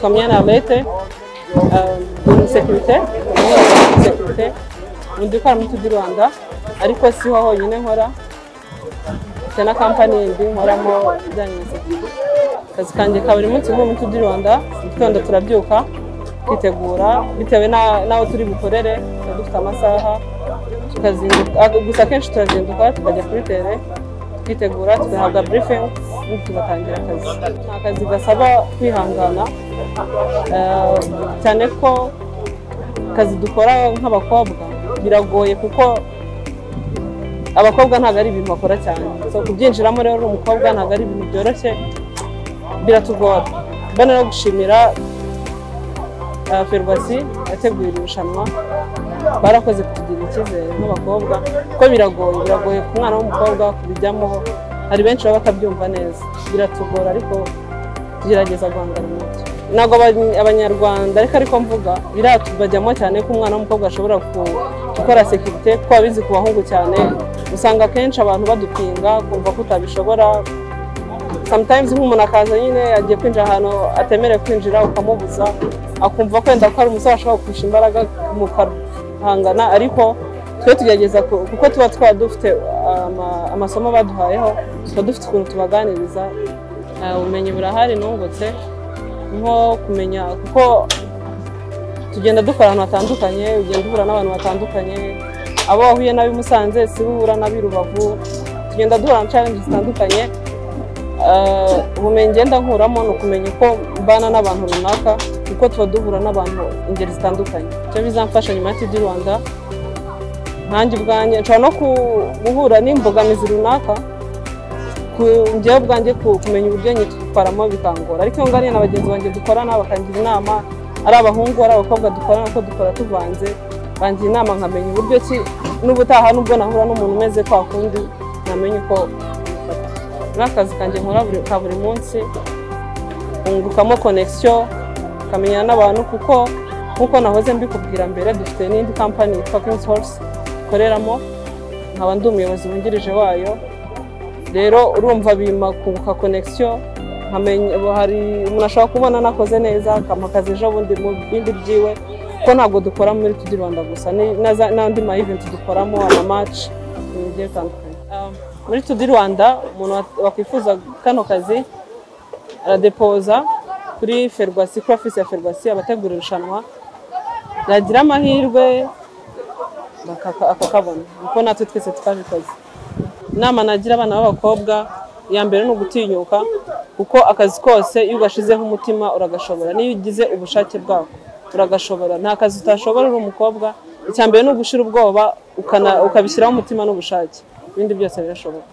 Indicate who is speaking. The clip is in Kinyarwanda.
Speaker 1: nitwa Myana Arlette sécurité ndi kwa mu Tudi Rwanda ariko siho honyine nkora cyana company ndi nkoramo bijyanye na sécurité kazi kanjye ka buri munsi mu Tudi Rwanda gitondo turabyuka kwitegura bitewe naho turi bukorere dufite amasaha tukazinduka gusa kenshi turazinduka tukajya kuri tere twitegura tugahabwa briefing tugatangira akazi gasaba kwihangana cyane ko kazi dukora nk'abakobwa biragoye kuko abakobwa ntago ari ibintu bakora cyane so kubyinjiramo rero umukobwa ntago ari ibintu byoroshye biratugora bane no gushimira Ferwacy yateguye irushanwa barakoze kugira icyizere nk'abakobwa ko biragoye ku mwana w'umukobwa kubijyamo hari benshi baba batabyumva neza biratugora ariko tugerageza guhangana nabyo nago abanyarwanda ariko mvuga biratubajyamo cyane ko umwana w'umukobwa ashobora gukora sécurité ko abizi ku bahungu cyane usanga kenshi abantu badupinga kumva ko utabishobora sometimes nk'umuntu akaza nyine agiye kwinjira ahantu atemerewe kwinjira ukamubuza akumva kwenda ko ari umusore ashobora kurusha imbaraga mu hangana ariko twe tugerageza kuko tuba dufite amasomo baduhayeho tuba dufite ukuntu tubaganiriza ubumenyi burahari nungutse nko kumenya kuko tugenda dukora ahantu hatandukanye ugenda uhura n'abantu batandukanye abo wahuye n'abi Musanze si uhura n'abi Rubavu tugenda duhura na challenges zitandukanye ubumenyi ngenda nkuramo ni ukumenya uko mbana n'abantu runaka kuko tuba duhura n'abantu ingeri zitandukanye icyo bizamfasha nyuma ya Tudi Rwanda nkanjye ubwanjye nshobora no guhura n'imbogamizi runaka njyewe ubwanjye kumenya uburyo nyitwaramo bikangora ariko iyo nganiye na bagenzi banjye dukorana bakangira inama ari abahungu ari abakobwa dukorana ko dukora tuvanze bangira inama nkamenya uburyo ki n'ubutaha nubwo nahura n'umuntu umeze kwa kundi namenye uko n'akazi kanjye nkora ka buri munsi ungukamo connection kamenya n'abantu kuko nkuko nahoze mbikubwira mbere dufite n'indi company yitwa King's Horse koreramo nkaba ndi umuyobozi wungirije wayo rero urumva bima kunguka connection nkamenya hari umuntu ashobora kubona nakoze neza kamakazi ejo bundi mu bindi byiwe ko ntabwo dukora muri Tudi Rwanda gusa n'andi ma event dukoramo ama match n'ibyo tandukanye muri Tudi Rwanda umuntu wakwifuza kano kazi aradepoza kuri Ferwacy kuri office ya Ferwacy abategura irushanwa yagira amahirwe akakabona uko natwe twese tukabikoze inama nagira abana b'abakobwa ya mbere no gutinyuka kuko akazi kose iyo ugashizeho umutima uragashobora niyo ugize ubushake bwako uragashobora nta kazi utashobora uri umukobwa icya mbere no gushira ubwoba ukabishyiraho umutima n'ubushake ibindi byose birashoboka.